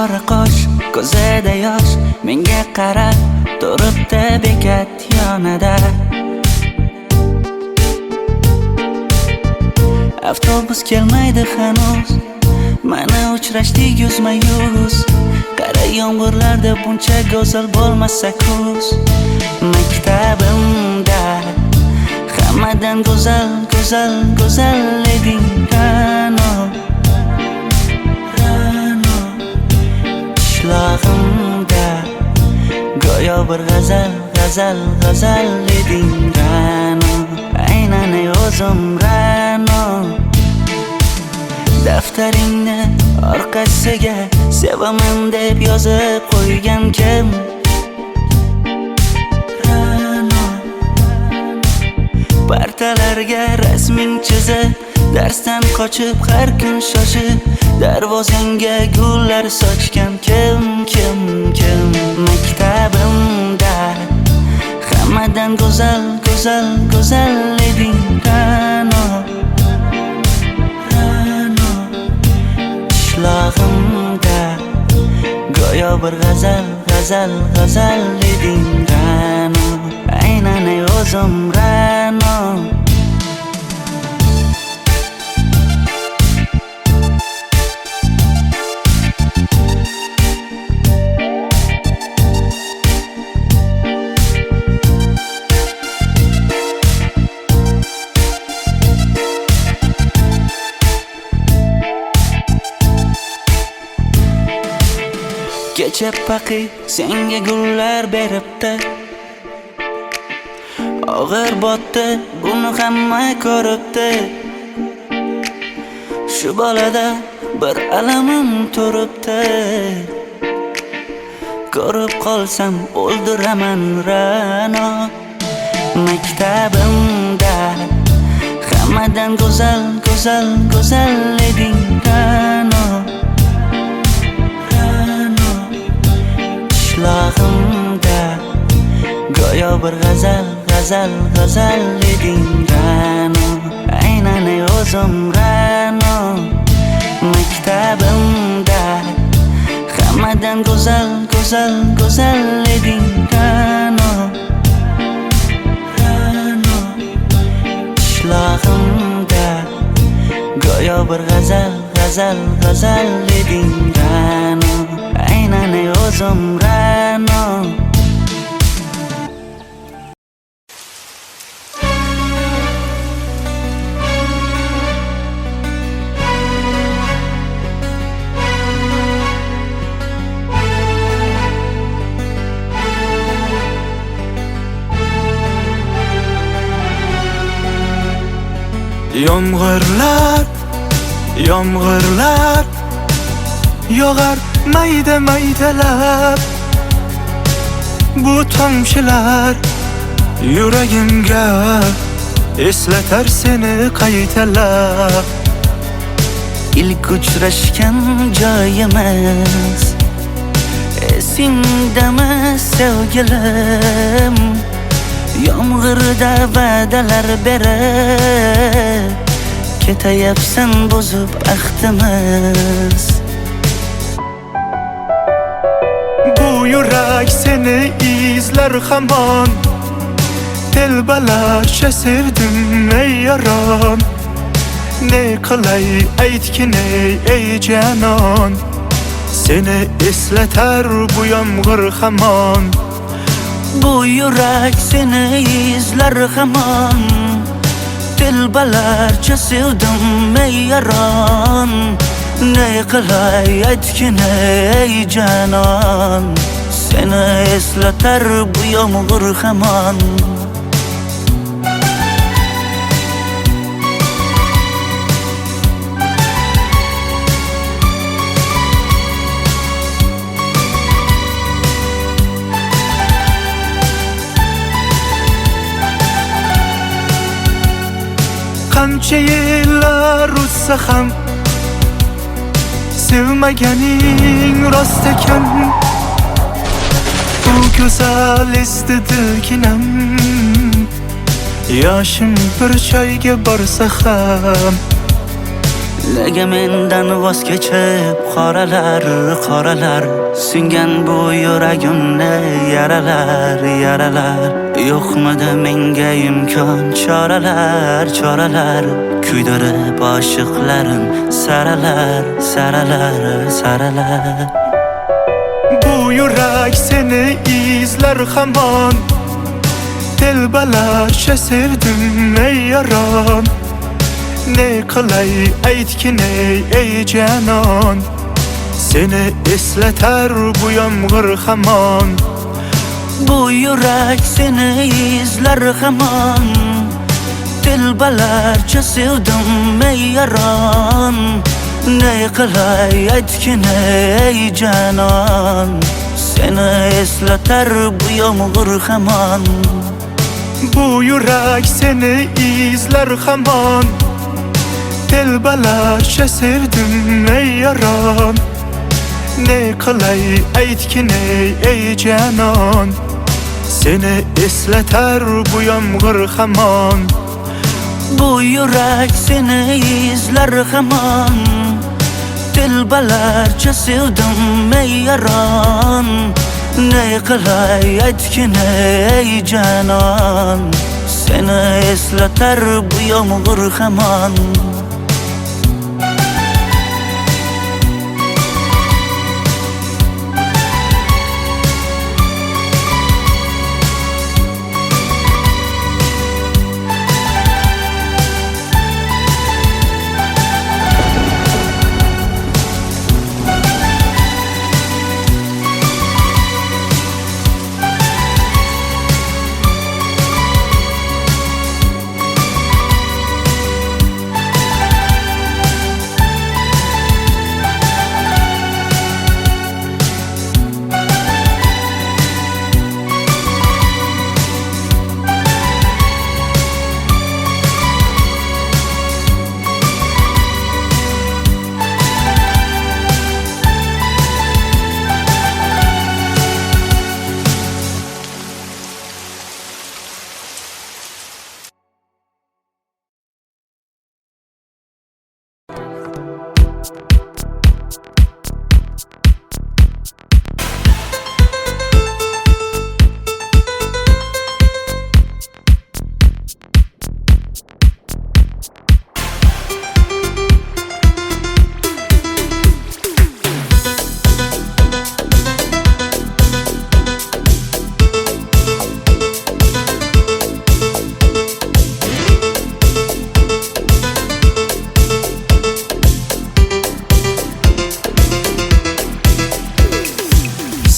qora qosh, ko'zida yosh, menga qarab turibdi bekat yonida. Avtobus kelmaydi hanuz, mana uchrashdik yuzma-yuz. Qara yomg'irlarda buncha go'zal bo'lmasa kuz. Maktabimda hammadan go'zal, go'zal, go'zal eding Ra'no. Qishlog'imda go'yo bir g'azal, g'azal, g'azal eding Ra'no. Aynan o'zim Ra'no. Daftaringni orqasiga sevaman deb yozib qo'ygan kim? Ra'no. Partalarga rasming chizib, darsdan qochib har kun shoshib, darvozangga gullar sochgan kim? Maktabimda hammadan go'zal, go'zal, go'zal eding Ra'no. Qishlog'imda go'yo bir g'azal, g'azal, g'azal eding Ra'no. Aynan o'zim Ra'no. Kecha paqi senga gullar beribdi, og'ir botdi, buni hamma ko'ribdi. Shu bolada bir alamim turibdi, ko'rib qolsam o'ldiraman Ra'no. Maktabimda hammadan go'zal, go'zal, go'zal eding Ra'no. Qishlog'imda go'yo bir g'azal, g'azal, g'azal eding Ra'no. Aynan o'zim Ra'no. Maktabimda hammadan go'zal, go'zal, go'zal eding Ra'no. Qishlog'imda go'yo bir g'azal, g'azal, g'azal eding Ra'no. Aynan o'zim Ra'no. Yomg'irlar, yomg'irlar yog'ar mayda maydalab. Bu tomchilar yuragimga eslatar seni qaytalab. İlk uchrashgan joyimiz esingdami sevgilim? Yomg'irda va'dalar berib ketayapsan buzib ahdimiz. Bu yurak seni izler hamon, telbalarcha sevdim ey yaron. Ne qilay aytgin ey canon, seni eslatar bu yomg'ir hamon. Bu yurak seni izler hamon, telbalarcha sevdim ey yaron. Ne qilay aytgin ey canon, seni eslatar bu yomg'ir hamon. Qancha yillar o'tsa ham sevmaganing rost ekan. Bu go'zal esdidiginam, yoshim bir joyga borsa ham Nega mendan voz kechib qoralar singan bu yuragimni yaralar yo'qmidi menga imkon choralar kuydirib oshiqlarim saralar Bu yurak seni izler hamon Telbalarcha sevdim ey yaron Ne qilay aytgin ey canon Seni esleter bu yomg'ir hamon Bu yurak seni izler hamon Telbalarcha sevdim ey yaron Ne qilay aytgin ey canon Seni esleter bu yomg'ir hamon Bu yurak seni izler hamon Telbalarcha sevdim ey yaron Ne qilay aytgin ey canon Seni esleter bu yomg'ir hamon Bu yurak seni izler hamon Telbalarcha sevdim ey yaron Ne qilay aytgin ey canon Seni esleter bu yomg'ir hamon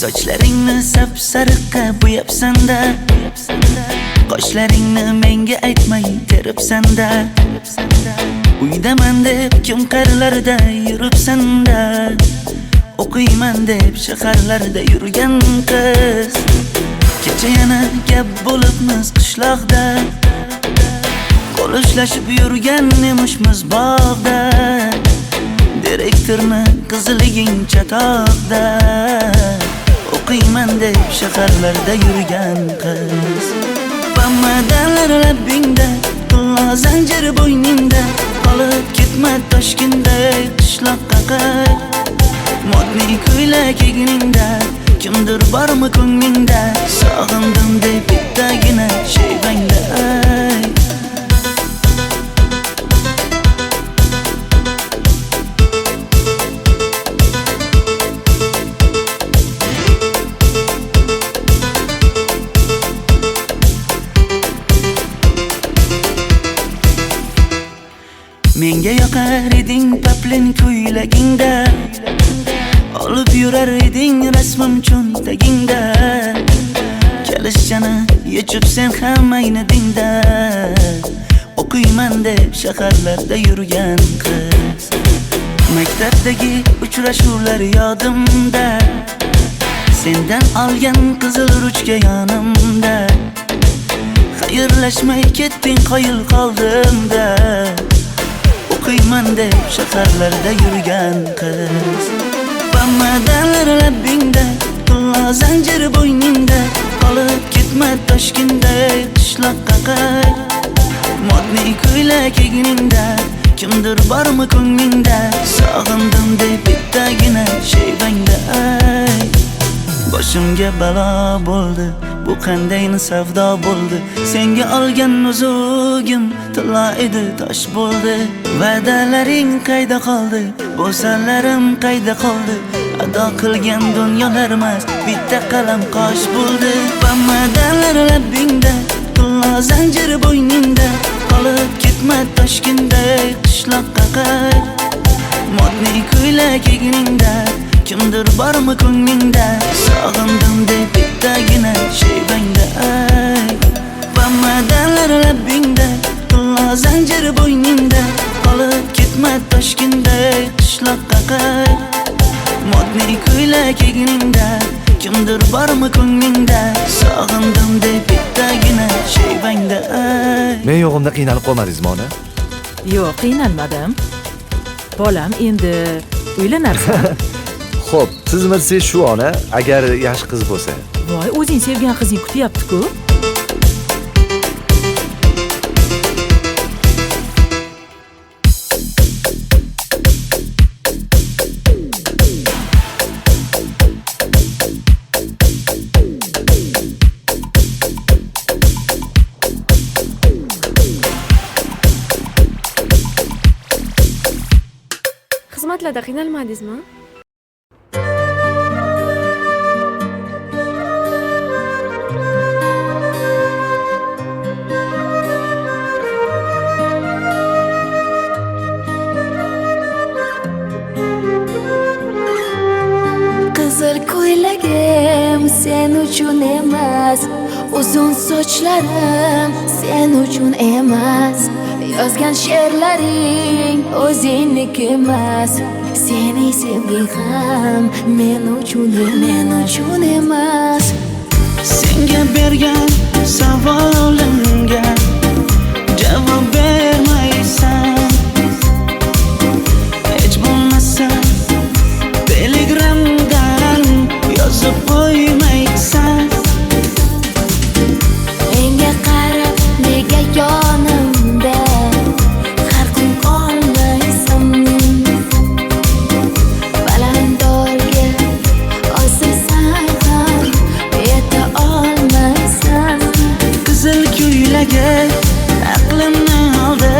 Sochlaringni sapsariqqa bo'yabsan-da Qoshlaringni menga aytmay teribsan-da Uydaman deb kim qirlarda yuribsan-da O'qiyman deb shaharlarda yurgan qiz Kecha yana gap bo'libmiz qishloqda Qo'l ushlashib yurgan emishmiz bog'da Direktorni qiziliging chatoqda O'qiyman deb shaharlarda yurgan qiz Bamadanlar labbingda Qullo zanjir bo'yningda Qolib ketma Toshkentda qishloqqa qayt Modniy ko'ylak egningda Kimdir bormi ko'nglingda Sog'indim deb bittagina shevangda ayt Menga yoqar eding paplin ko'ylagingda Olib yurar eding rasmim cho'ntagingda Kalishchani yechib sen ham aynadingda O'qiyman deb shaharlarda yurgan qiz Maktabdagi uchrashuvlar yodimda Sendan olgan qizil ruchka yonimda Xayrlashmay ketding qoyil qoldimda O'qiyman deb shaharlarda yurgan qiz Bamadanlar labbingda Qullo zanjir bo'yningda Qolib ketma Toshkentda qishloqqa qayt Modniy ko'ylak egningda kimdir bormi ko'nglingda? Sog'indim deb bittagina shevangda ay. Boshimga balo bo'ldi, bu qandayni savdo bo'ldi? Senga olgan nuzugim tilla edi, tosh bo'ldi. Va'dalaring qayda qoldi? Bo'salarim qayda qoldi? Ado qilgan dunyolar emas, bitta qalam qosh bo'ldi. Va'dalar labingda, tilla zanjir bo'yningda, qolib ketma Toshkentday qishloqqa qayt. Modniy ko'ylak egningda, kimdir bormi ko'nglingda? Sog'indim deb bittagina shevangda ay. Va'dalar labingda, tilla zanjir bo'yningda, qolib ketma Toshkentday qishloqqa qayt. Modniy ko'ylak egningda, kimdir bormi ko'nglingda? Sog'indim deb bittagina shevangda ay. Men yo'g'imda qiynalib qolmadingizmi ona? Yo'q, qiynalmadim. Bolam, endi uylanarsan. Xo'p, siz bilsangiz shu ona, agar yaxshi qiz bo'lsa. Voy, o'zing sevgan qizing kutyapti-ku. Xizmatlarda qiynalmadingizmi? Qizil ko'ylagim sen uchun emas, uzun sochlarim sen uchun emas, yozgan she'rlaring o'zingniki emas, seni sevging ham men uchun emas. Senga bergan savolimga javob bermaysan. Hech bo'lmasa telegramdan yozib qo'ymaysan. Menga qarab nega yonimda har kun qolmaysan? Balandorga osilsang ham yeta olmaysan. Qizil ko'ylagi aqlimni oldi,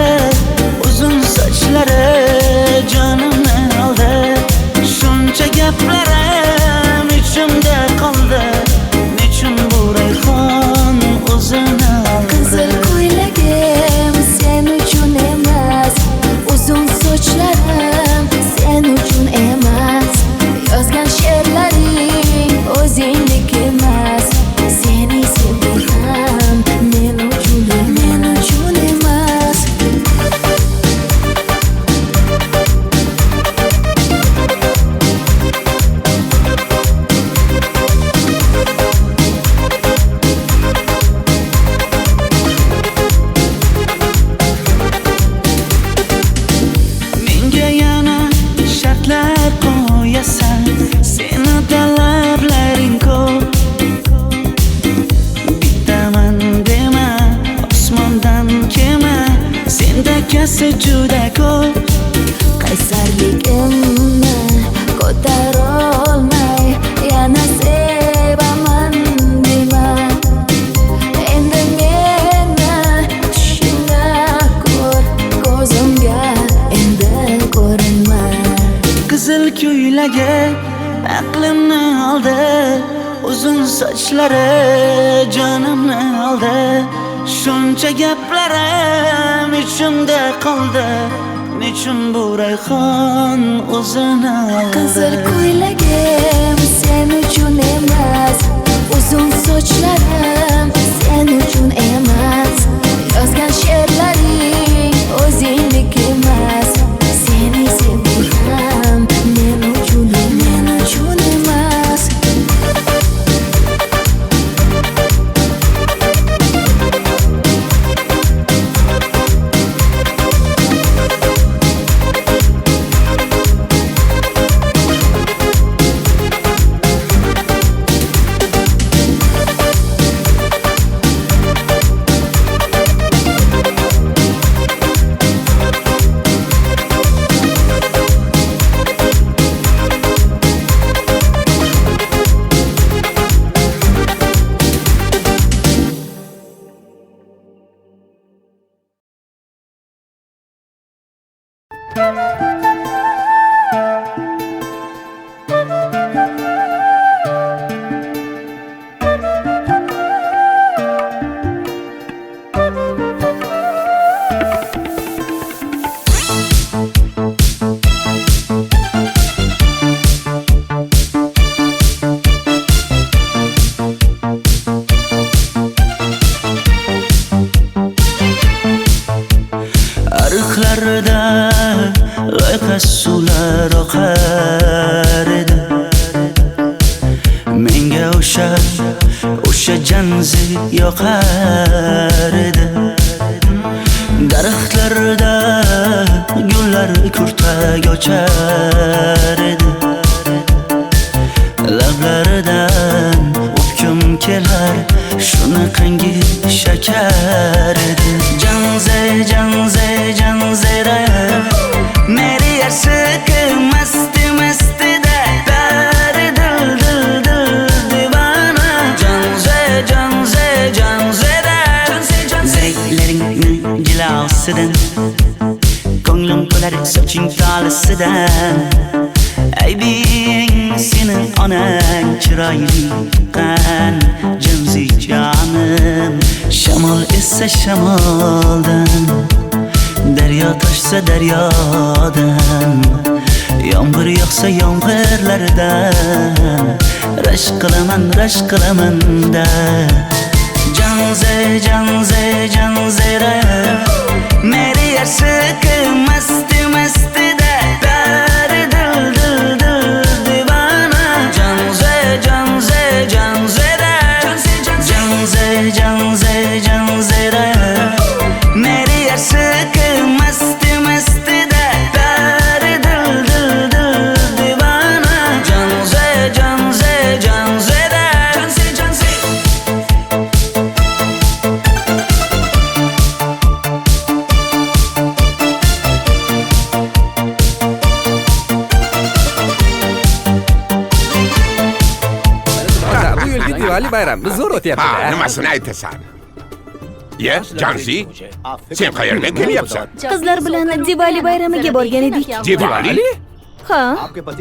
uzun sochlari jonimni oldi. Shuncha gaplarim ichimda qoldi, nechun bu rayhon o'zini oldi? Qizil ko'ylagim sen uchun emas, uzun sochlarim sen uchun emas, yozgan she'rlaring o'zingniki emas, seni sevging ham men uchun emas. Menga yana shartlar qo'yasan, seni talablaring ko'p. Bittaman dema, osmondan kema, senda kasi juda ko'p. Qaysarligimni ko'tarolmay yana sevaman dema. Endi meni tushingda ko'r, ko'zimga endi ko'rinma. Qizil ko'ylagi aqlimni oldi, uzun sochlari jonimni oldi. Shuncha gaplarim ichimda qoldi, nechun bu rayhon o'zini oldi? Qizil ko'ylagim sen uchun emas, uzun sochlarim sen uchun emas, yozgan she'rlaring o'zingniki emas, seni sevging ham men uchun emas. Ariqlarda loyqa suvlar oqar edi. Menga o'sha janzi yoqar edi. Daraxtlarda gullar kurtak ochar edi. Lablaridan o'pkim kelar, shunaqangi shakar edi. Janze janze janzera meri yarsiqi masti mastida bari dil dil dil divana. Janze janze janzera zeylaringni jilosidan ko'nglim to'lar soching tolisidan. Aybing sening onang chiroyli qan janzi jonim. Shamol essa shamoldan, daryo toshsa daryodan, yomg'ir yog'sa yomg'irlardan rashk qilaman da. Janze janze janzera meri yarsiqi masti mastida bari dil dil dil divana. Janze janze janzera janze janze janzera meri yarsiqi masti mastida bari dil dil dil divana. Janze janze janzera Bu yilgi Diwali bayrami zo'r o'tyapti-da. Nimasini aytasan? Ye, Janzi, sen qayerdan kelyapsan? Qizlar bilan Diwali bayramiga borgan edik. Diwali? Ha?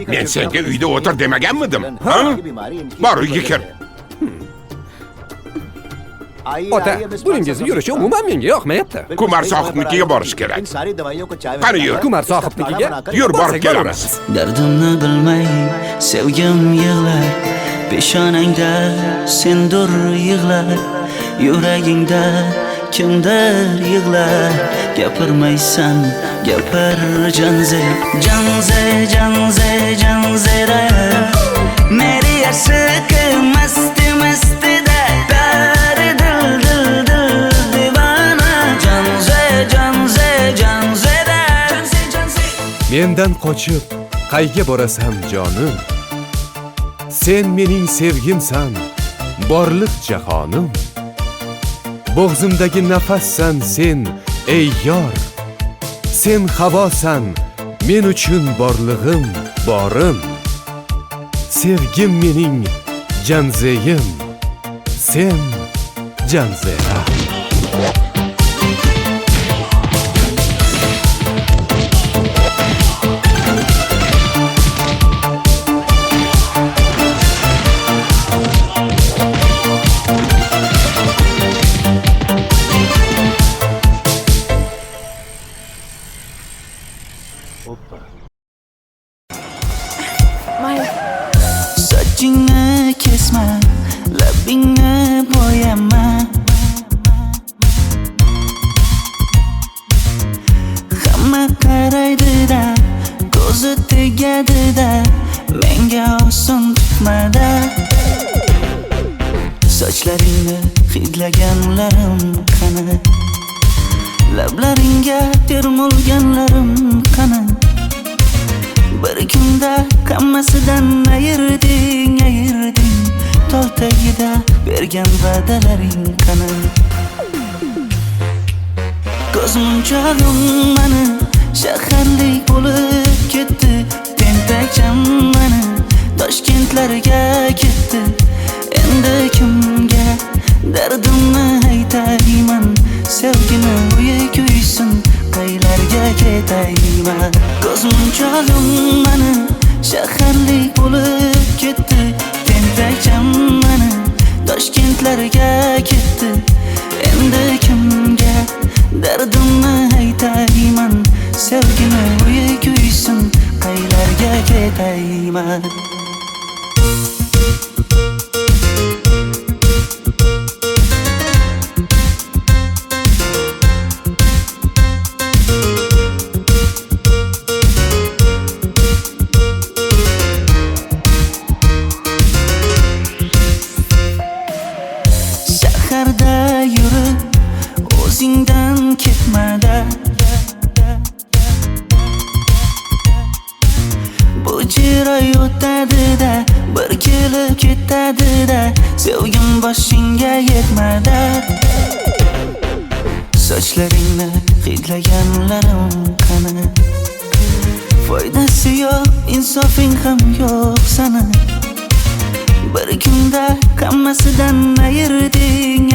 Men senga uyda o'tir demaganmidim? Ha? Bor uyga kir. Ota, buningizni yurishi umuman menga yoqmayapti. Kumar sohibnikiga borish kerak. Qani yur. Kumar sohibnikiga Yur, borib kelamiz. Dardimni bilmay sevgim yig'lar, peshonangda sendur yig'lar, yuragingda kimdir yig'lar. Gapirmaysan gapir janze janze janze janzera meri yarsiqi masti mastida bari dil dil dil divana. Janze janze janzera Mendan qochib qayga borasan jonim? Sen mening sevgimsan, borliq jahonim. Bo'g'zimdagi nafassan sen, ey yor. Sen havosan, men uchun borlig'im, borim. Sevgim mening janzeyim, sen janzera. Sochingni kesma, labingni bo'yama. Hamma qaraydi-da, ko'zi tegadi-da, menga oson tutmada. Sochlaringni hidlaganlarim qani, lablaringga termulganlarim qani. Bir kunda hammasidan ayırding, tol tagida bergan va'dalaring qani. Ko'zmunchog'im mani shaharlik bo'lib ketdi, tentakcham mani Toshkentlarga ketdi. Endi kimga dardimni aytayman? Sevgini uyi kuysin, qaylarga ketdi? ketayman. Ko'zmunchog'im mani shaharlik bo'lib ketdi. Tentakcham mani Toshkentlarga ketdi. Endi kimga dardimni aytayman? Sevgini uyi kuysin, qaylarga ketayman? Shaharda yurib o'zingdan ketmada, bu jiroy o'tadi-da, bir kelib ketadi-da, sevgim boshingga yetmada. Sochlaringni hidlaganlarim qani? Foydasi yo'q, insofing ham yo'q sana. Bir kunda hammasidan ayırding.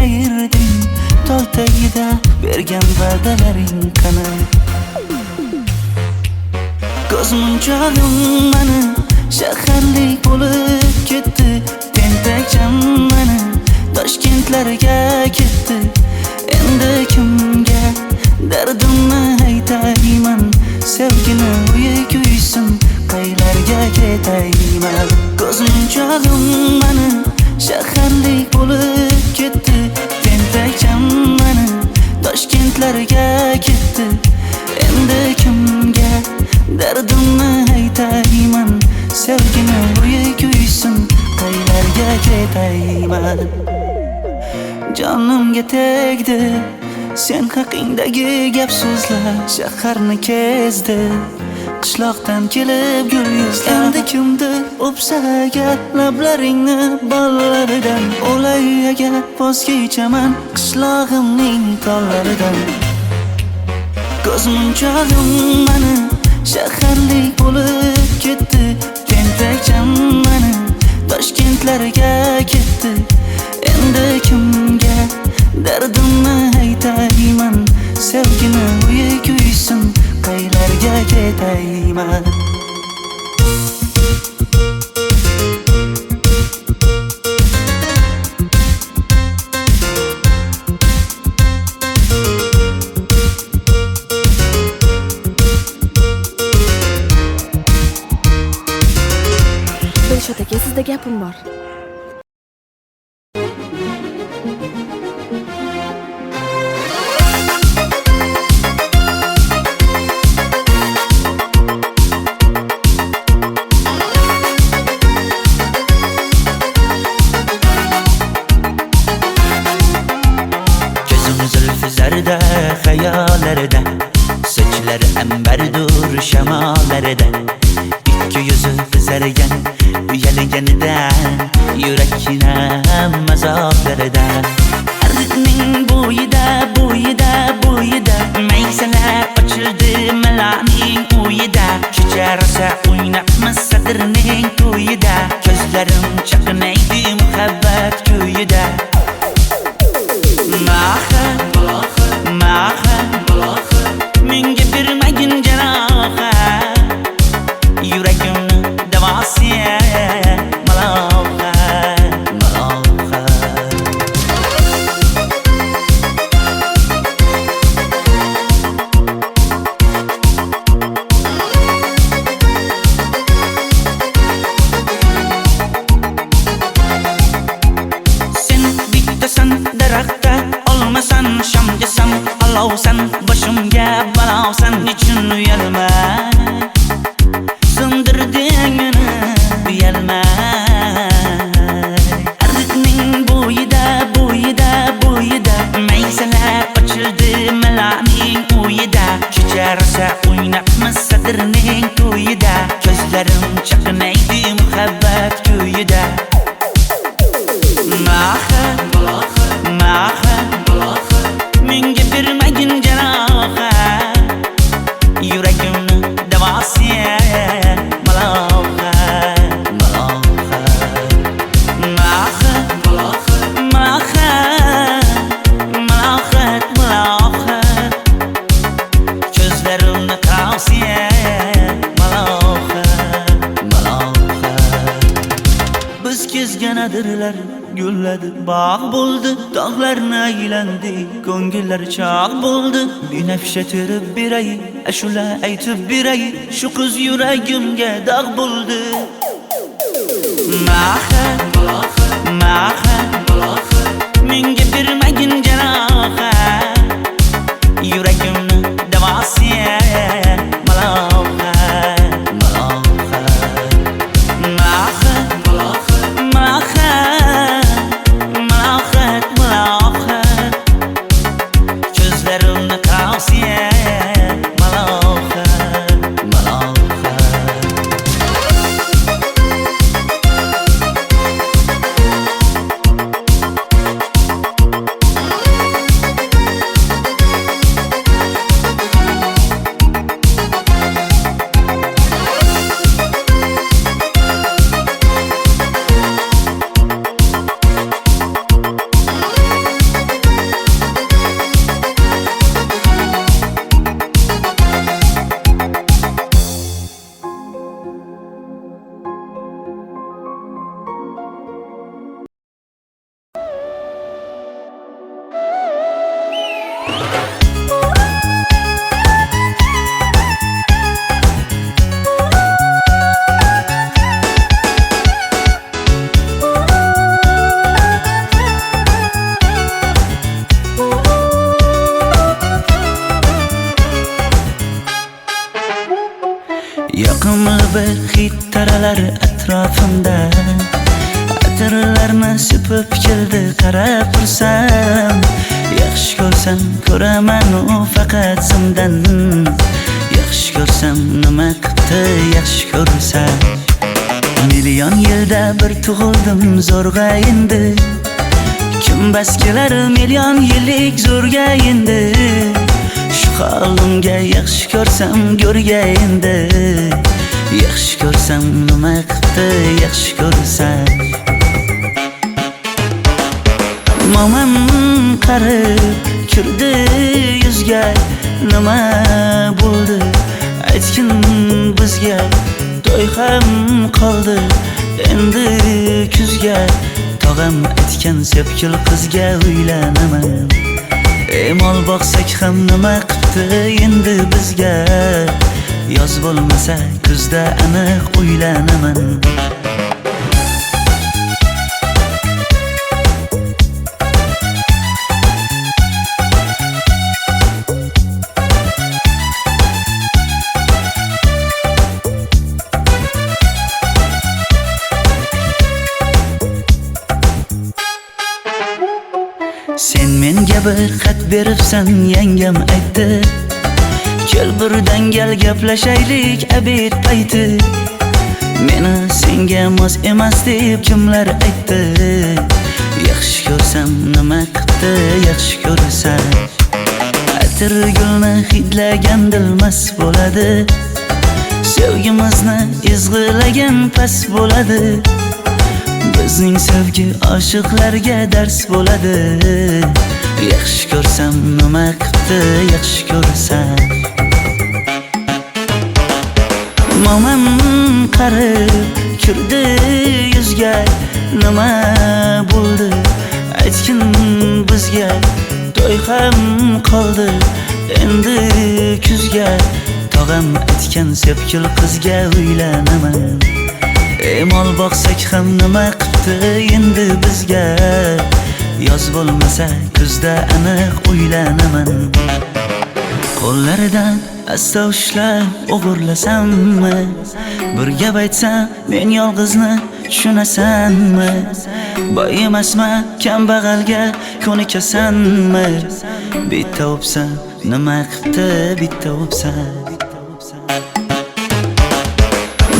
Tol tagida bergan va'dalaring qani? Ko'zmunchog'im mani shaharlik bo'lib ketdi. Tentakcham mani Toshkentlarga ketdi. Endi kimga dardimni aytayman? Sevgini uyi kuysin, qaylarga ketayman? Ko'zmunchog'im mani shaharlik bo'lib ketdi. Tentakcham mani Toshkentlarga ketdi. Endi kimga dardimni aytayman? Sevgini uyi kuysin, qaylarga ketayman? Jonimga tegdi sen haqingdagi gap so'zlar. Shaharni kezdi qishloqdan kelib gul yuzlar. Endi kimdir o'psa agar lablaringni bollaridan, o'lay agar voz kechaman qishlog'imning tollaridan. Ko'zmunchog'im mani shaharlik bo'lib ketdi. Tentakcham mani Toshkentlarga ketdi. Endi kimga dardimni aytayman? Sevgini uyi kuysin, qaylarga ketayman? Dilshod aka, sizda gapim bor. Zarda xayollarida, sochlari ambardur shamollarida, ikki yuzi qizargan uyalganidan, yurakkinam azoblarida. Ardiqning bo'yida maysalar ochildi malaning uyida. Kecha rosa o'ynabmiz sadirning to'yida, ko'zlarim chaqnaydi muhabbat kuyida. Menga bermagin jarohat, yuragimni davosi malohat. davosiya maloha maloha biz kezgan adirlar gulladi bog' bo'ldi tog'larni aylandi ko'ngillar chog' bo'ldi binafsha terib beray ashula aytib beray shu qiz yuragimga dog' bo'ldi maha maha menga bermagin janoha yuragimni davosiya maloha maloha maha maha maha maha ko'zlarimni qosiya maloha maloha Yoqimli bir hid taralar atrofimda atirlarni sepib keldi qarab tursam yaxshi ko'rsam ko'raman u faqat simdan yaxshi ko'rsam nima qildi yaxshi ko'rsam million yilda bir tug'ildim zo'rg'a endi kim bas kelar million yillik zo'rga endi shu holimga yaxshi ko'rsam go'rga endi yaxshi ko'rsam nima qildi yaxshi ko'rsam momam qarib kirdi yuzga nima bo'ldi aytgin bizga to'y ham qoldi endi kuzga tog'am aytgan sepkil qizga uylanaman mol boqsak ham nima qildi endi bizga yoz bo'lmasa kuzda aniq uylanaman sen menga bir xat beribsan yangam aytdi kel birdan gal gaplashaylik abid payti meni senga mos emas deb kimlar aytdi yaxshi ko'rsam nima qildi yaxshi ko'rsam atir gulni hidlagan dilmas bo'ladi sevgimizni izg'ilagan pas bo'ladi bizning sevgi oshiqlarga dars bo'ladi yaxshi ko'rsam nima qildi yaxshi ko'rsam momam qarib kirdi yuzga nima bo'ldi aytgin bizga to'y ham qoldi endi kuzga tog'am aytgan sepkil qizga uylanaman mol boqsak ham nima qildi endi bizga yoz bo'lmasa kuzda aniq uylanaman qo'llaridan asta ushlab o'g'irlasammi bir gap aytsam men yolg'izni tushunasanmi boy emasman kambag'alga ko'nikasanmi bitta o'psam nima qildi bitta o'psam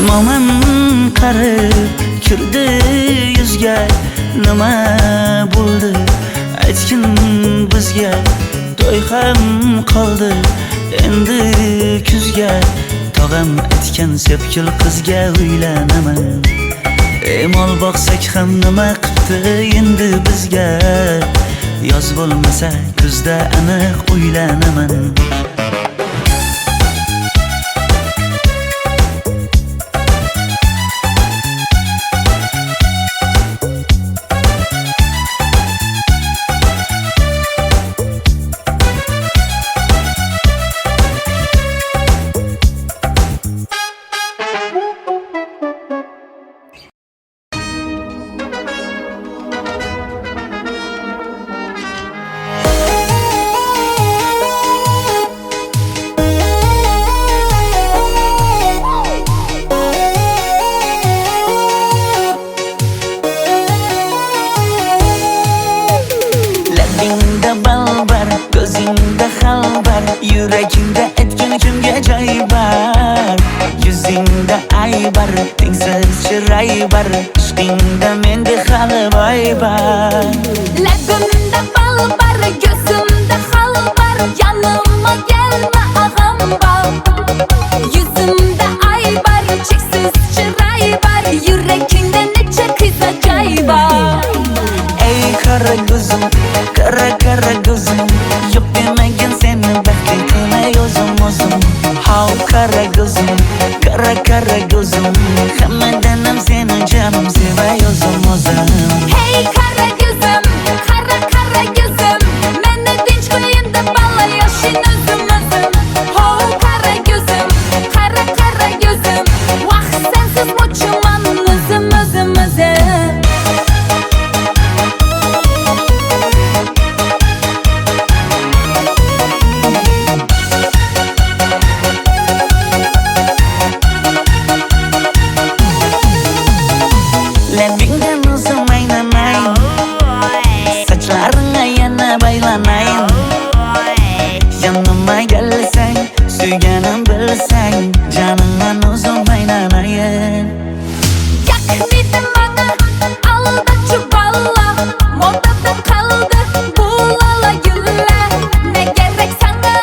momam qarib kirdi yuzga nima bo'ldi aytgin bizga to'y ham qoldi endi kuzga tog'am aytgan sepkil qizga uylanaman mol boqsak ham nima qildi endi bizga yoz bo'lmasa kuzda aniq uylanaman chiray bar ishqingda menda hali boy bar Labimda bal bar, gözümde hal bar, yanıma gelme ağam bar. Yüzümde ay bar, çeksiz çıray bar, yüreğinde neçe kız acayip bar. ey kara gözüm kara gözüm yok demegin seni baxtli qilmay o'zim hav kara gözüm kara gözüm hammadanam seni canım sevay o'zim Hey kara gözüm, kara gözüm, meni dinç koyun da bala yaşın özüm özüm. Oh kara gözüm, kara gözüm, vah sensiz muçuman özüm özüm özüm. labingdan o'zim aylanay sochlaringga yana baylanay yanıma gelsang suyganim bilsang caningdan o'zim aylanay Yaknidin bana, alda çuballa, modada kaldı bu lala güller. Ne gerek sana,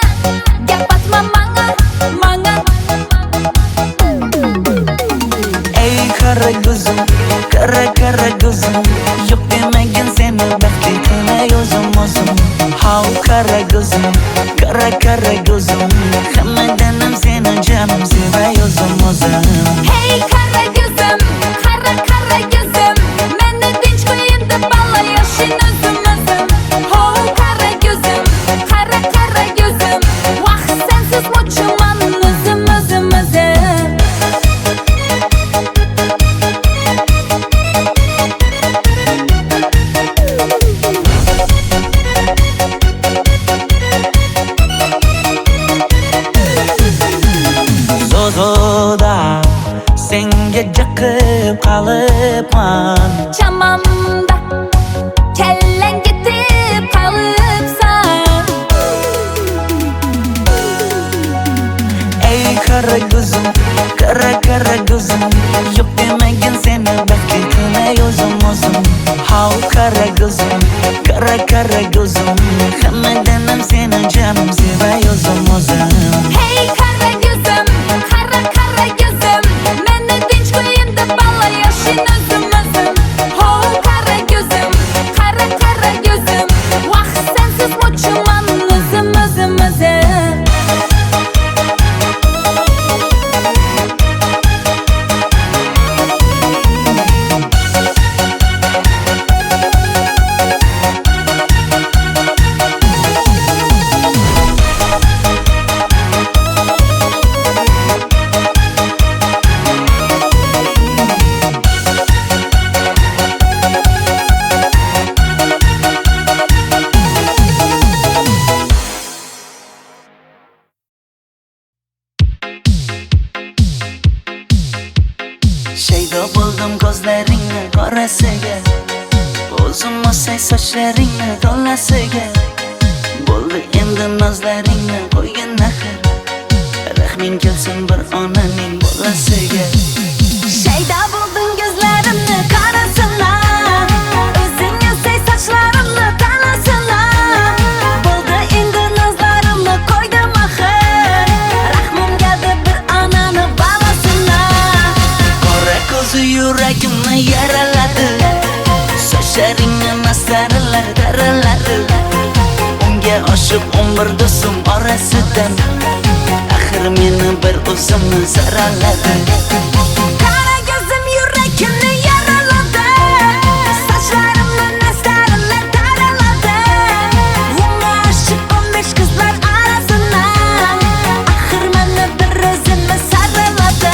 yapatma mana. ey kara gözüm kara gözüm yok demegin seni baxtli qilmay o'zim hav kara gözüm kara gözüm hammadanam seni canım sevay o'zim Hey kara gözüm, kara gözüm, meni dinç koyun da bala yaşın özüm özüm. Oh kara gözüm, kara gözüm, vah sensiz muçuman özüm özüm özüm. zo'zo'da senga jiqib qolibman Çamamda kellen gitip kalıpsan. ey kara gözüm kara gözüm yok demegin seni baxtli qilmay o'zim hav kara gözüm kara gözüm hammadanam seni canım sevay o'zim Hey kara gözüm, kara gözüm, meni dinç koyun da bala yaşın özüm özüm. Oh kara gözüm, kara gözüm, vah sensiz muçuman özüm özüm özüm. shaydo bo'ldim ko'zlaringni qorasiga o'zim o'say sochlaringni to'lasiga bo'ldi endi nozlaringni qo'ygin axir rahming kelsin bir onaning bolasiga Şeyda buldun gözlerimni karasınlar, özün yüzey saçlarımla tanasınlar. Buldu indi nazlarımla koydum ahır, rahmim geldi bir ananı balasınlar. qora ko'zi yuragimni yaraladi sochlaringni mastarlar daraladi unga oshiq 11 do'stim orasidan axir meni bir o'zimni saraladi Kara gözüm yüreğimni yaraladı, saçlarımla nazlarımla daraladı. Bunga aşık 15 kızlar arasında, ahır beni bir özüme sarıladı.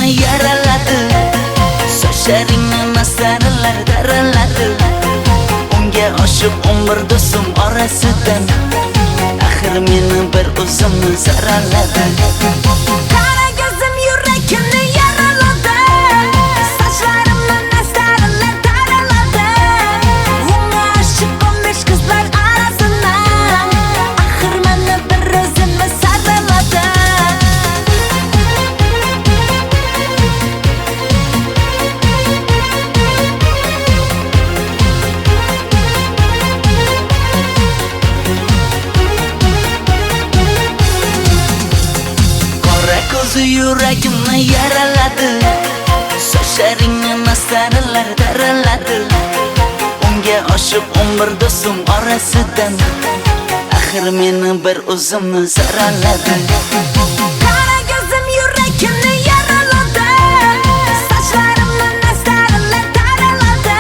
yuragimni yaraladi. Sochlaringni masaralar daraladi. Unga oshib umr do'stim orasidan axir meni bir o'zimni saraladi. Qara ko'zim yuragimni yaraladi. Sochlarimni masaralar daraladi. Unga oshib 15 qizlar arasidan axir meni bir o'zimni saraladi. Ko'zi yuragimni yaraladi. Sochlaringni masaralar daraladi. Unga oshib umr do'stim orasidan axir meni bir o'zimni saraladi. Qara ko'zim yuragimni yaraladi. Sochlarimni masaralar daraladi.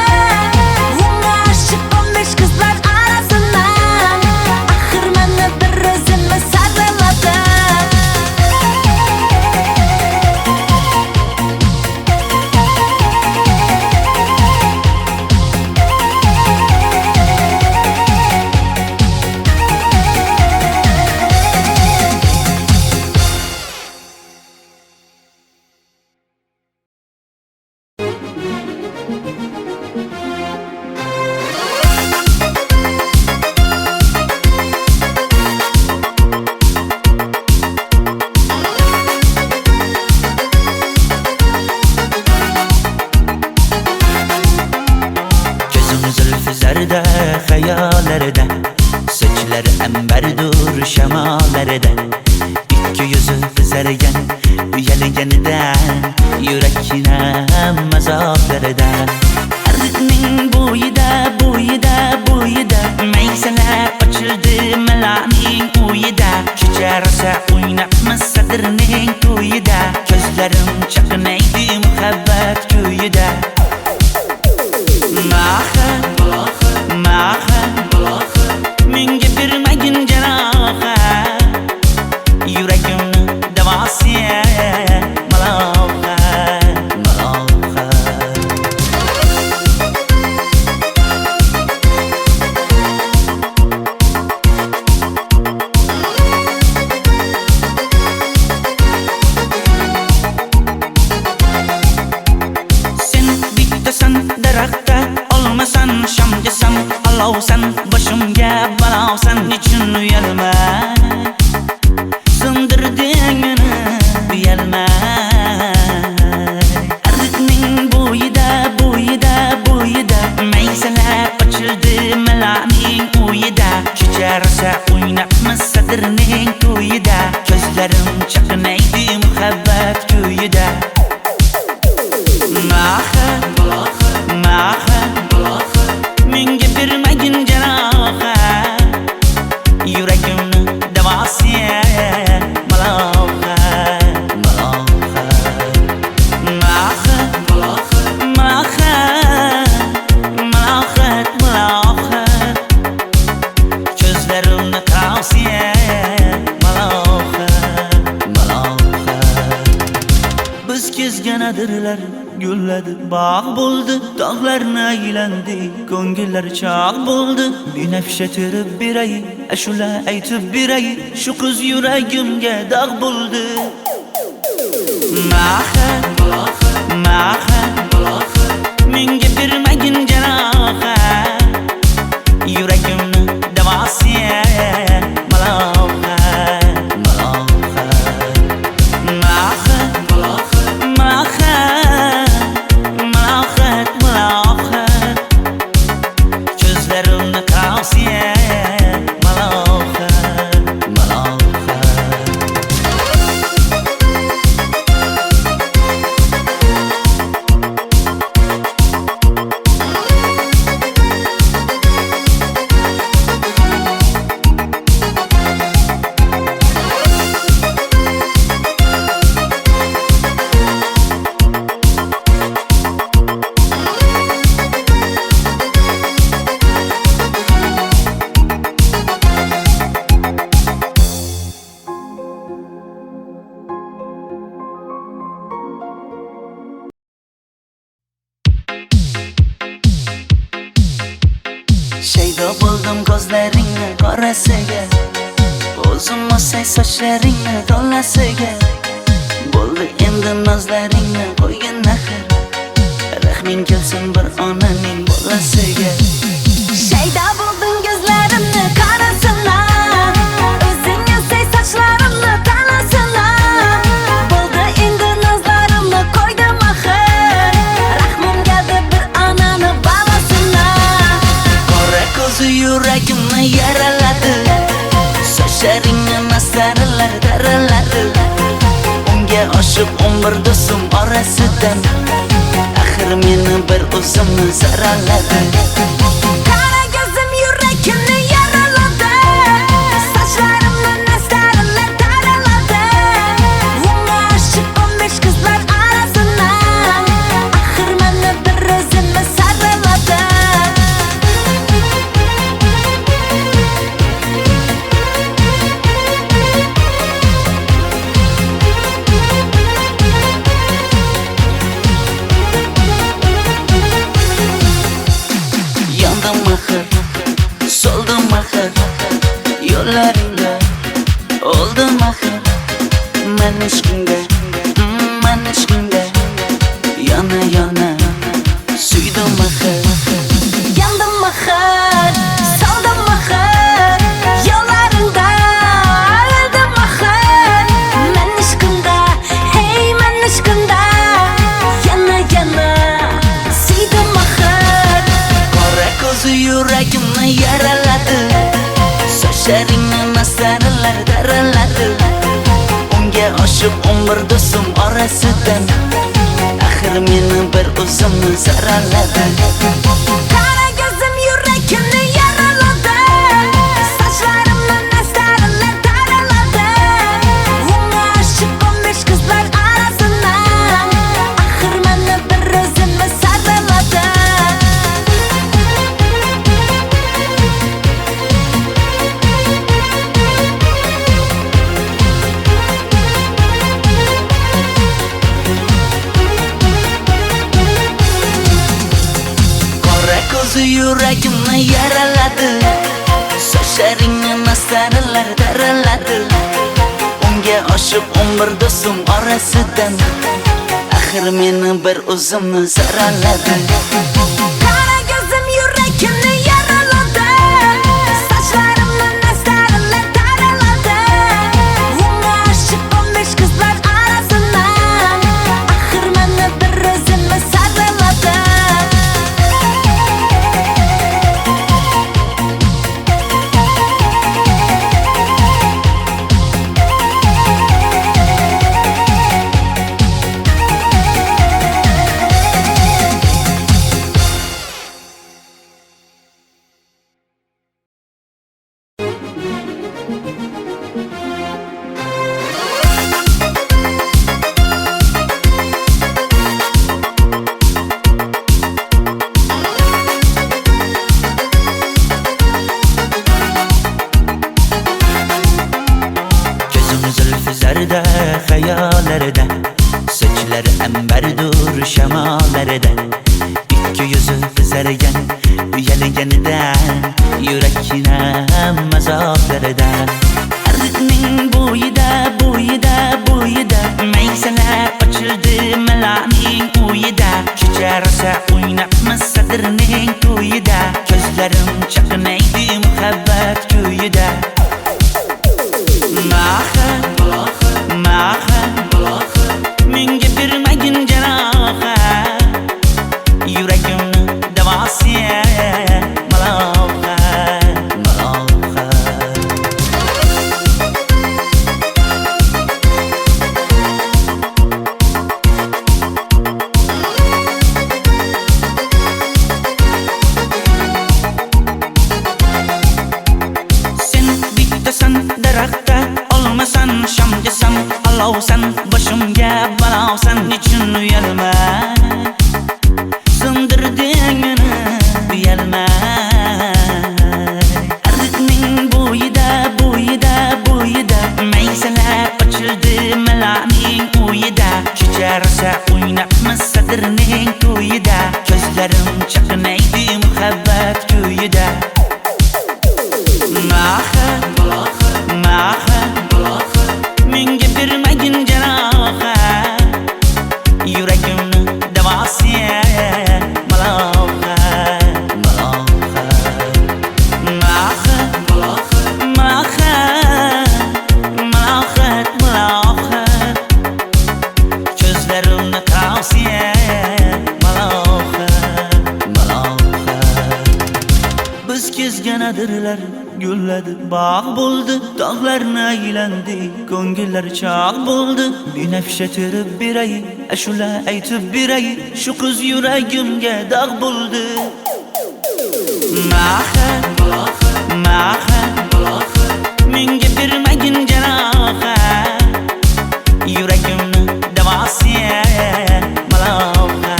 Unga oshib 15 qizlar arasidan axir meni bir o'zimni saraladi. Zarda hayallarda, sochlari ambardur shamollarda, ikki yuzi qizargan uyalganidan yurakning mazoblarida, arqning bo'yida maysalar ochildi malaning uyida, kecharsa o'ynabmiz sadrning to'yida, ko'zlarim chaqnaydi muhabbat kuyida. Menga bermagin jarohat, yuragimni davosi malohat. Sen bittasan daraxtda, olmasan shamgasan, olovsan boshimga balosan, nechun uyalma sindirding meni uyalma. Arqning bo'yida maysalar ochildi malaning uyida, kecharsa o'ynabmiz sadrning to'yida, ko'zlarim chaqnaydi muhabbat kuyida. Menga bermagin jarohat, yuragimni davosi malohat. Ko'zlarimni qavsi malohat. Biz kezganadirlar gulladi, bog' bo'ldi, tog'larni aylandi, ko'ngillar chog' bo'ldi. Binafsha terib beray, ashula aytib beray, shu qiz yuragimga dog' bo'ldi. Menga bermagin jarohat, yuragimni davosi malohat. Ko'zlarimni qavsi malohat. bo'ldim ko'zlaringni qorasiga, o'zim o'say sochlaringni to'lasiga. Bo'ldi endi nozlaringni qo'ygin axir, rahming kelsin bir onaning bolasiga. Shayda bo'lding ko'zlarimni qarasana, o'zing o'say sochlarimni tanasana. Bo'ldi endi nozlarimni qo'ydim axir, rahmim keldi bir onani bolasina. Qora ko'zi yuragimni yaraladi, sochlaringni masaralar daraladi. Unga oshiq 11 do'stim orasidan, axir meni bir o'zimni zaraladi. Qara ko'zim yuragimni yaraladi, sochlarimni nastarlar taraladi. Unga oshiq 15 qizlar arasidan, axir meni bir o'zimni saraladi. Yandım axir, soldim axir, yo'llaringda oldim axir. Men ishqingda, yana suydim axir. Yandım axir, soldim axir, yo'llaringda oldim axir. Men ishqingda, hey men ishqingda, yana suydim axir. Qora ko'zi yuragimni yaraladi, sochlaringni masaralar daraladi. Unga oshiq 11 do'stim orasidan, axir meni bir o'zimni zaraladi. Qara ko'zim yuragimni yaraladi, sochlarimni nastarlar taraladi. Unga oshiq 15 qizlar arasidan, axir meni bir o'zimni saraladi. Qora ko'zi yuragimni yaraladi, sochlaringni masaralar daraladi. Unga oshiq 11 do'stim orasidan, axir meni bir o'zimni zaraladi. Qara ko'zim yuragimni yaraladi, sochlarimni nastarlar taraladi. Unga oshiq 15 qizlar arasidan, axir meni bir o'zimni saraladi. Zarda hayallarda, sochlari ambardur shamollarda. Ikki yuzi qizargan, uyalganida, yurakning mazoblarida. Arqning bo'yida maysalar ochildi malaning uyida. Kecharsa o'ynabmiz sadrning to'yida, ko'zlarim chaqnaydi muhabbat ko'yida. Menga bermagin jarohat, yuragimni davosi maloha. Sen bittasan daraxtda, olmasan shamgasan, olovsan boshimga balosan. Nechun uyalma, sindirding meni uyalma. Arqning bo'yida maysalar ochildi malaning uyida. Kecharsa o'ynabmiz sadrning to'yida, ko'zlarim chaqnaydi muhabbat ko'yida. ganadirlar gulladi bog' bo'ldi tog'larni aylandi ko'ngillar chog' bo'ldi binafsha terib beray ashula aytib beray shu qiz yuragimga dog' bo'ldi maha menga bermagin janoha yuragimni davosi maloha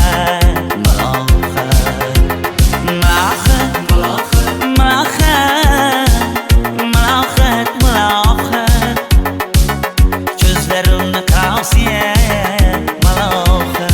ko'zlarimni qavsiya maloha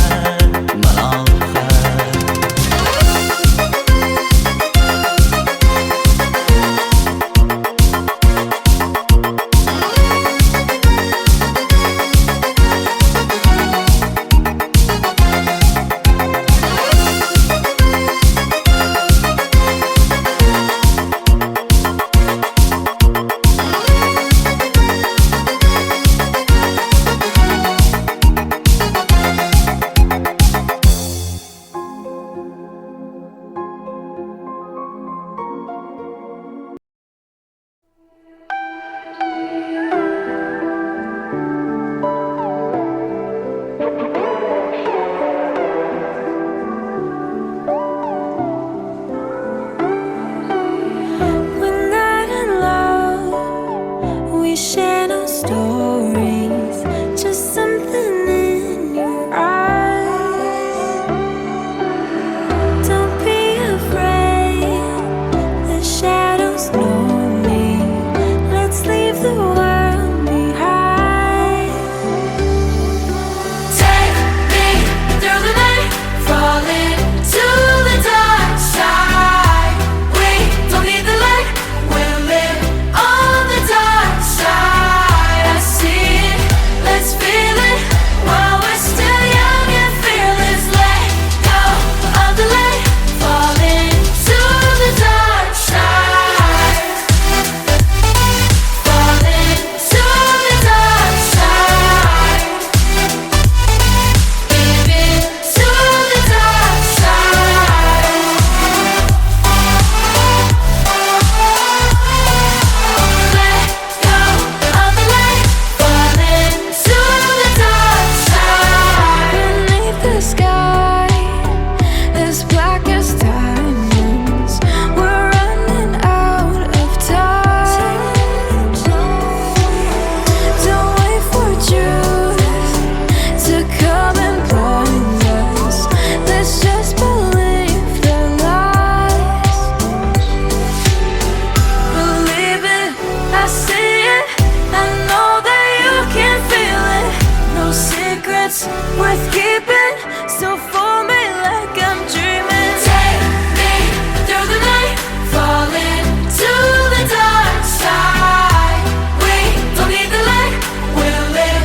worth keeping. So for me like I'm dreaming. Take me through the night, falling to the dark side. We don't need the light, we'll live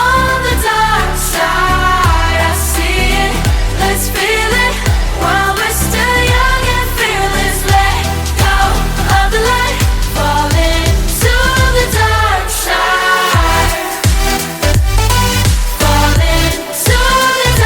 on the dark side. I see it, let's feel it while we're still young and fearless. Let go of the light, falling to the dark side. Falling to the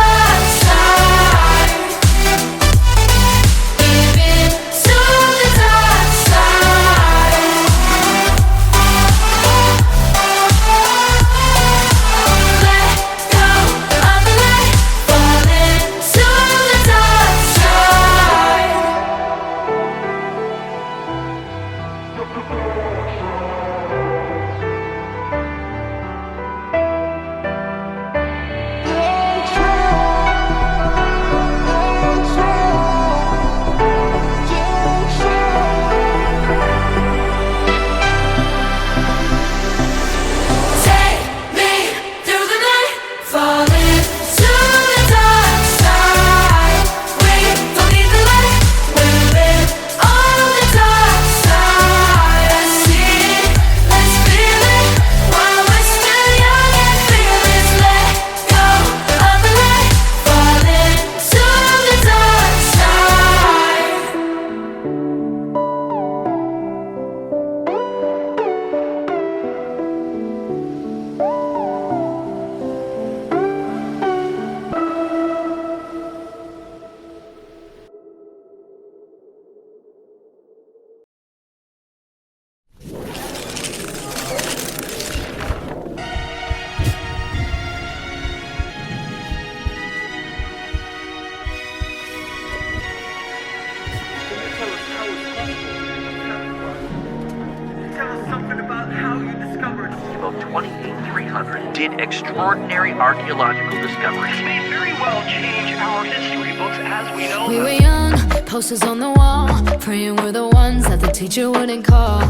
made extraordinary archaeological discoveries. This may very well change our history books as we know We them. were young, posters on the wall, praying we're the ones that the teacher wouldn't call.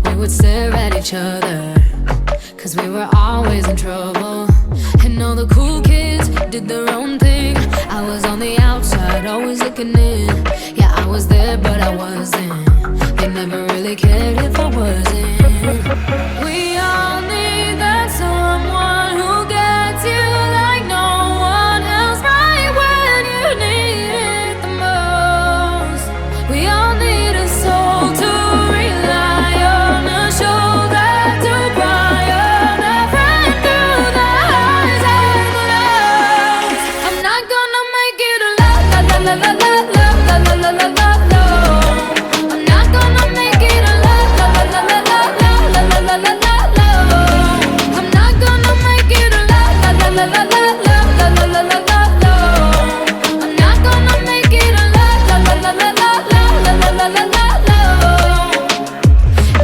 We would stare at each other, cause we were always in trouble. And all the cool kids did their own thing. I was on the outside, always looking in. Yeah, I was there, but I wasn't. They never really cared if I wasn't. We all need that someone who gets you like no one else, right when you need it the most. We all need a soul to rely on, a shoulder to cry on, a friend through the highs and the lows. I'm not gonna make it a la la la la la la la la la la la la. I'm not gonna make it a la la la la la la la la la la la la. I'm not gonna make it a la la la la la la la la la la la la. I'm not gonna make it a la la la la la la la la la la la la.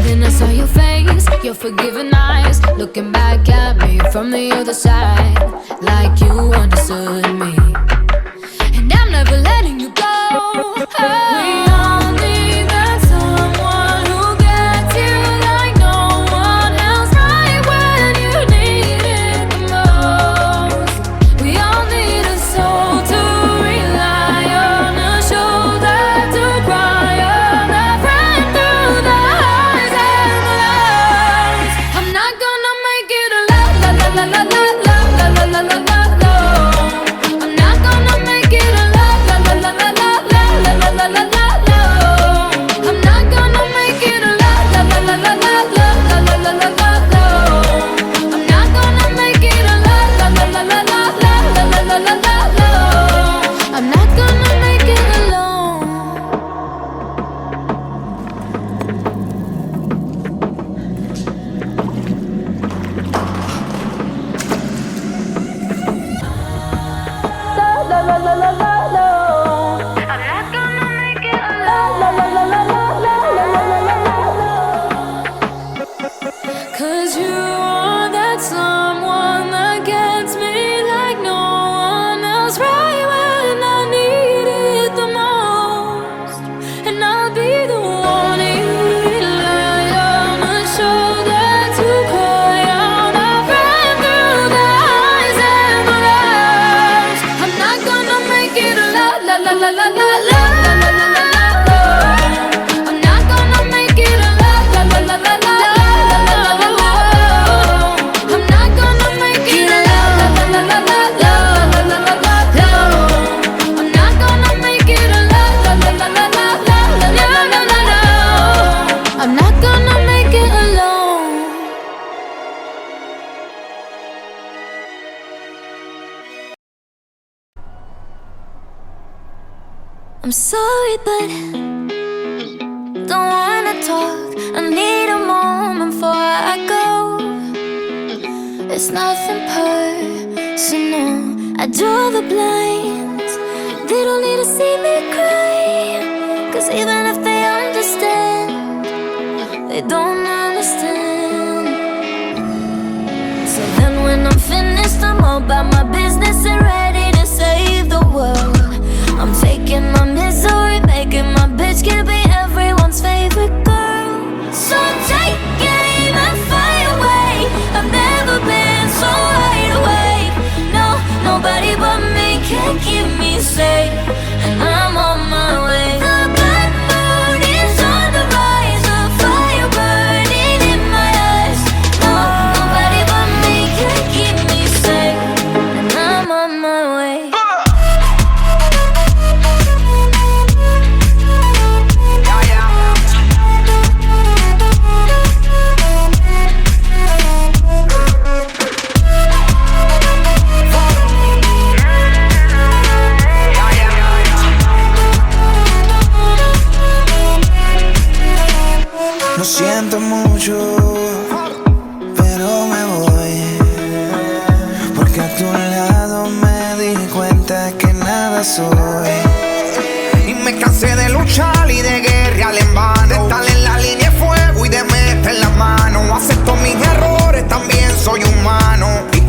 Then I saw your face, your forgiving eyes, looking back at me from the other side, like you understood me. And I'm never letting you go. We all need that someone who gets you like no one else, right when you need it the most. We all need a soul to rely on, a shoulder to cry on, a friend through the highs and the lows. I'm not gonna make it a la la la la la la la la la la la la. I'm not gonna make it a la la la la la la la la la la la la. I'm not gonna make it a la la la la la la la la la la la la. I'm not gonna make it a la la la la la la la la la la la. I'm not gonna make it alone. La la la la la la. I'm not gonna make it alone. La la la la la la la la la la. 'Cause you are that someone that gets me like no one else, right when I need it the most. And I'll be the one you rely on, a shoulder to cry on, a friend through the highs and the lows. I'm not gonna make it a la la la la la la la la la la la la. I'm not gonna make it a la la la la la la la la la la. I'm not gonna make it a la la la la la la la la la la la. I'm not gonna make it a la la la la la la la la la la la. I'm not gonna make it alone. I'm sorry, but don't wanna talk. I need a moment before I go. It's nothing personal. I draw the blinds. They don't need to see me cry, 'cause even if they understand, they don't understand. So then when I'm finished, I'm all about my business and ready to save the world. I'm taking my misery, making my bitch can be everyone's favorite girl. So take aim and fly away. I've never been so wide awake. No, nobody but me can keep me safe, and I'm on my way. The black moon is on the rise, a fire burning in my eyes. No, nobody but me can keep me safe, and I'm on my way. Lo siento mucho, pero me voy, porque a tu lado me di cuenta que nada soy. Y me cansé de luchar y de guerrear en vano, de estar en la línea de fuego y de meter la mano. Acepto mis errores, también soy humano. Y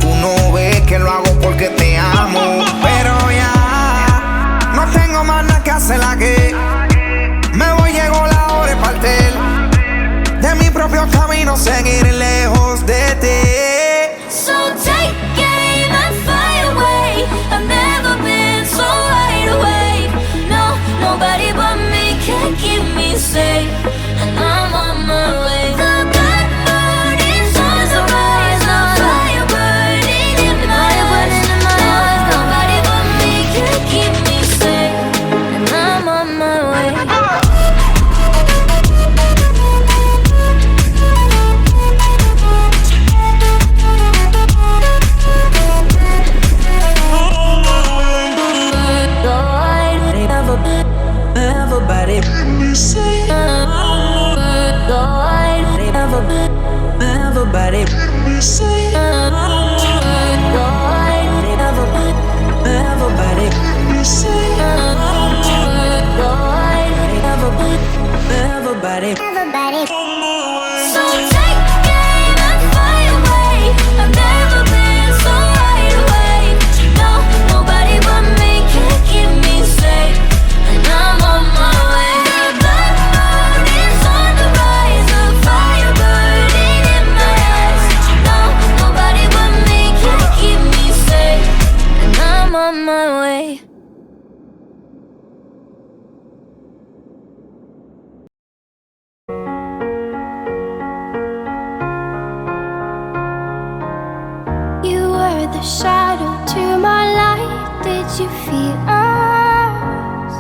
The shadow to my light, did you feel us?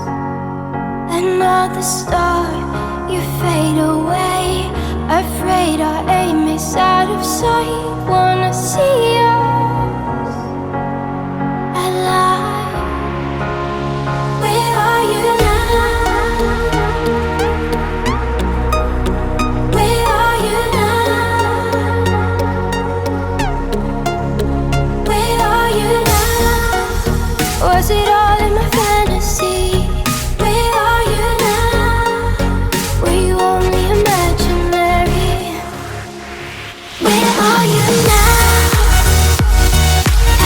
Another star, you fade away. Afraid our aim is out of sight. Wanna see us alive. Where are you now? Where are you now? Was it all in my fantasy? Where are you now? Were you only imaginary? Where are you now?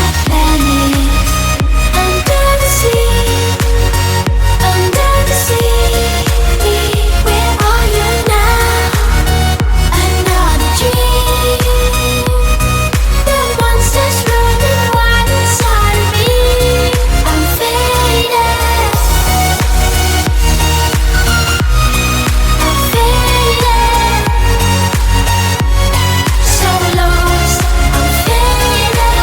At Venice, under the sea, under the sea. Where are you now? Another dream. The monsters running wild inside of me. I'm faded. I'm faded. So lost. I'm faded.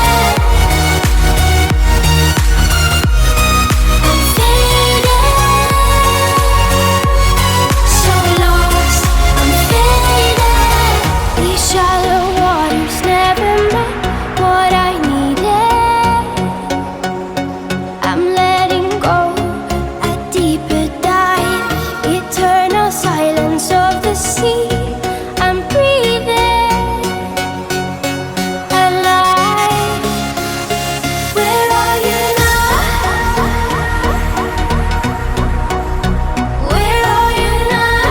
I'm faded. So lost. I'm faded. These shallow waters never met what I needed. I'm letting go, a deeper dive, eternal silence of the sea. I'm breathing alive. Where are you now? Where are you now?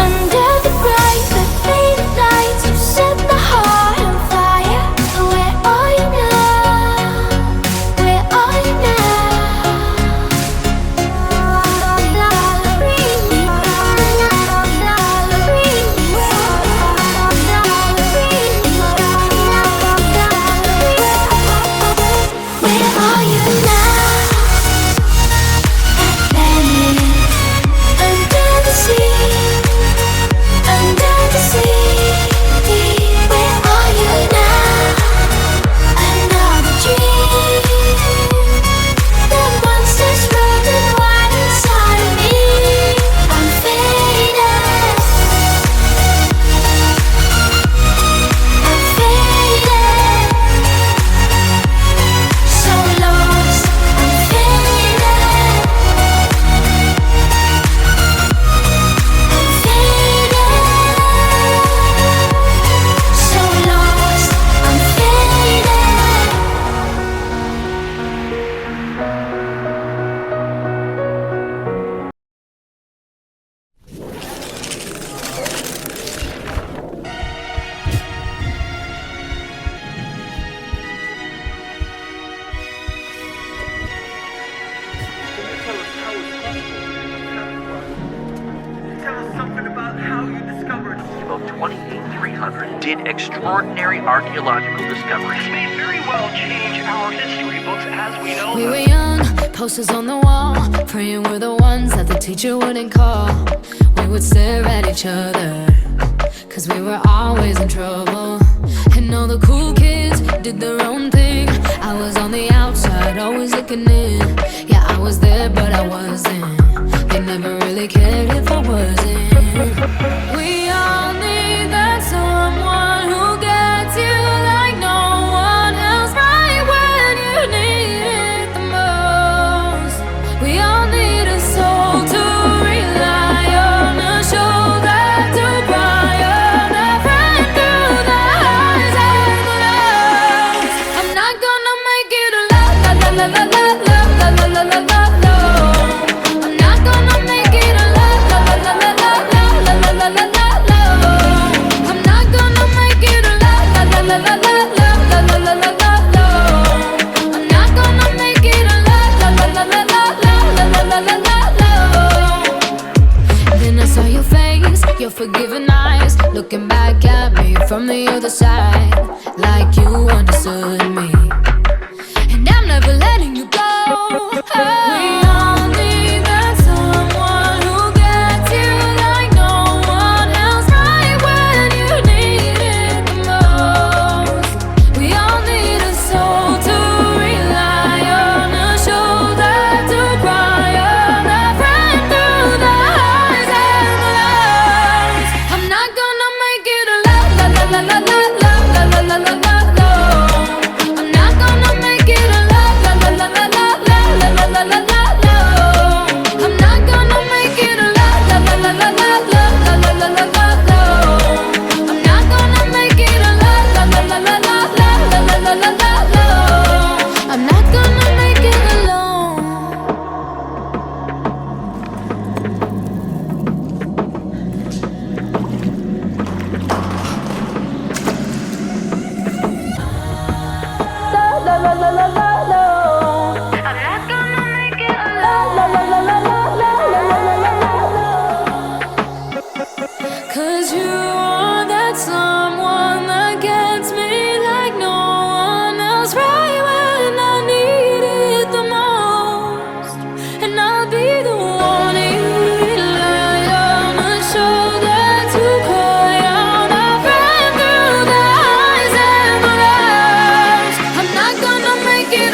Under the bright but faded lights, you set the heart on fire. Where are you now? Where are you Where are you now? At Venice, under the sea, under the sea. Where are you now? Another dream. The monsters running wild inside of me. I'm faded. I'm faded. So lost. I'm faded. I'm faded. So lost. I'm faded. Tell us something about how you discovered. About 28300 did extraordinary archaeological discoveries. This may very well change our history books as we know We them. were young, posters on the wall, praying we're the ones that the teacher wouldn't call. We would stare at each other, cause we were always in trouble. And all the cool kids did their own thing. I was on the outside, always looking in. Yeah, I was there, but I wasn't. They never really cared if I wasn't. We all need that someone who gets you like no one else, right when you need it the most. We all need a soul to rely on, a shoulder to cry other side, like you understood me. And I'm never letting you go. We all need that someone who gets you like no one else, right when you need it the most. We all need a soul to rely on, a shoulder to cry on, a friend through the highs and the lows. I'm not gonna make it a la la la la la la la la la la la la. I'm not gonna make it a la la la la la la la la la la la la. I'm not gonna make it a la la la la la la la la la la la la. I'm not gonna make it a la la la la la la la la la la la la. I'm not gonna make it alone. La la la la la la. I'm not gonna make it alone. La la la la la la la la la la. 'Cause you are that someone that gets me like no one else, right when I need it the most. And I'll be the one you rely on, a shoulder to cry on, a friend through the highs and the lows. I'm not gonna make it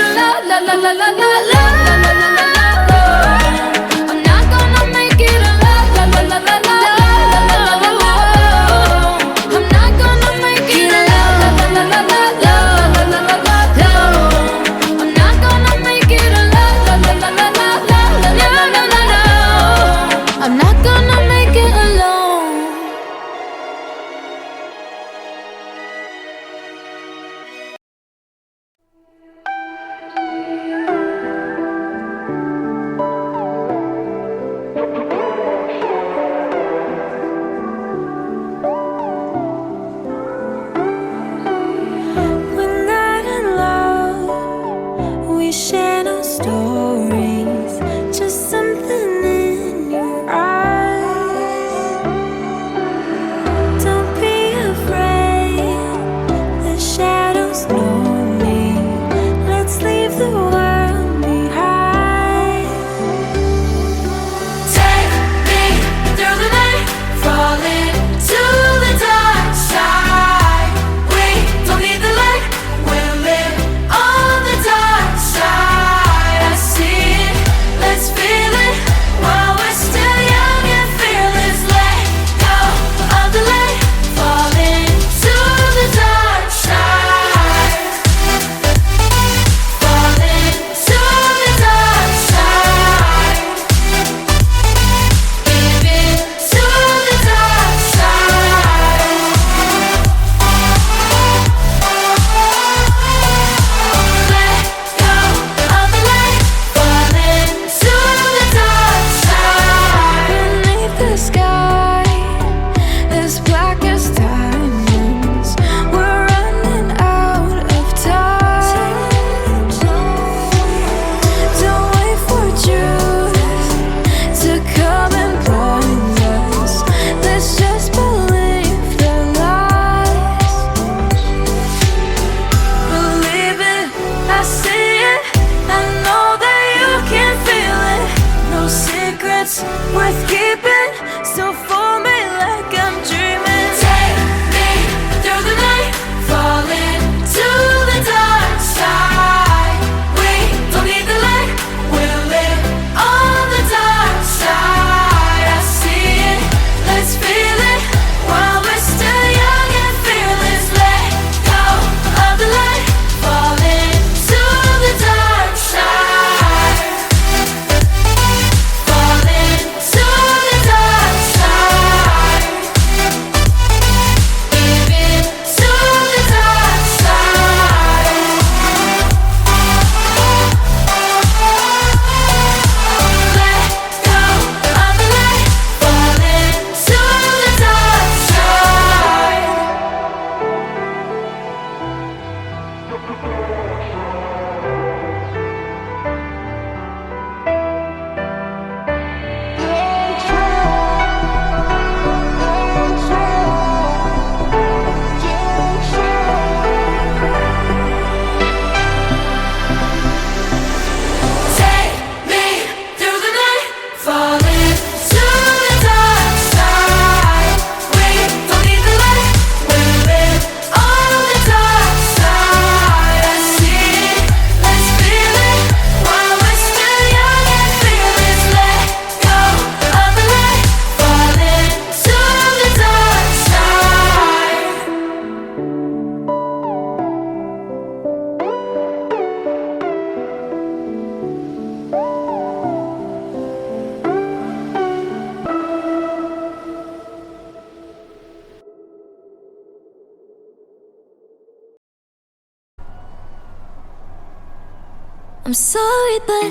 I'm sorry, but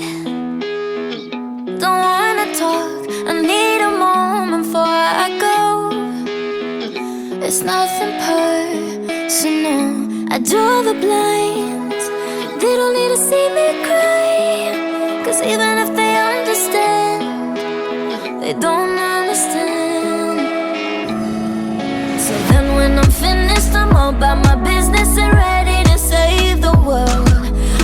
don't wanna talk. I need a moment before I go. It's nothing personal. I draw the blinds. They don't need to see me cry. 'Cause even if they understand, they don't understand. So then when I'm finished, I'm all about my business and ready to save the world.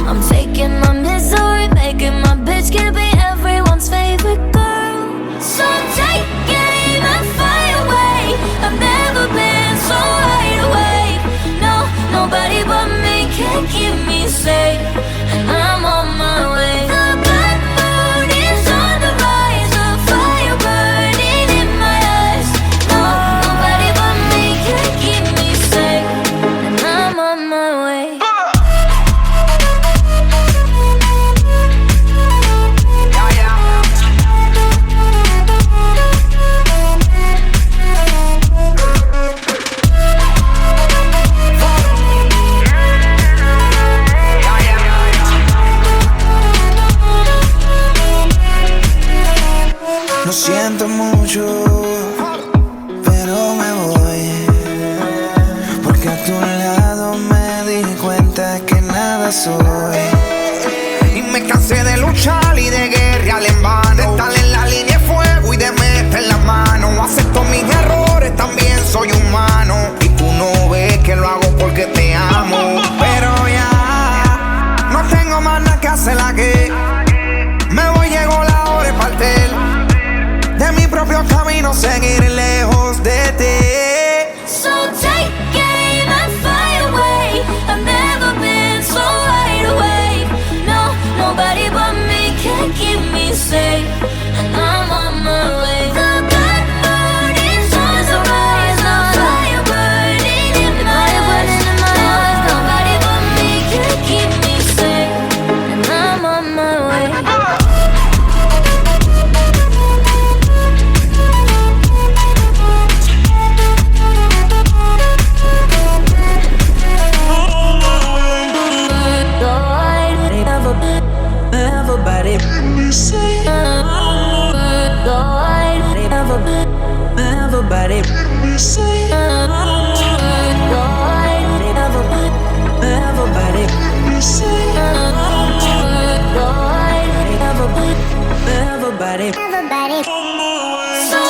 I'm taking my misery, making my bitch can be everyone's favorite girl. So take aim and fire away. I've never been so wide awake. No, nobody but me can keep me safe, and I'm on my way. The bad mood is on the rise, a fire burning in my eyes. No, nobody but me can keep me safe, and I'm on my way. Lo siento mucho, pero me voy, porque a tu lado me di cuenta que nada soy. Y me cansé de luchar y de guerrear en vano, de estar en la línea de fuego y de meter la mano. Acepto mis errores, también soy humano, y tú no ves que lo hago porque te amo. Pero ya no tengo más nada que hacer aquí. Me voy, llegó la hora de partir de mi propio camino, seguir lejos de ti. So take aim and fire away. I've never been so wide awake. No, nobody but me can keep me safe, and I'm on my way. The bad mood is on the rise, a fire burning in my eyes. Nobody but me can keep me safe, and I'm on my way. Everybody. So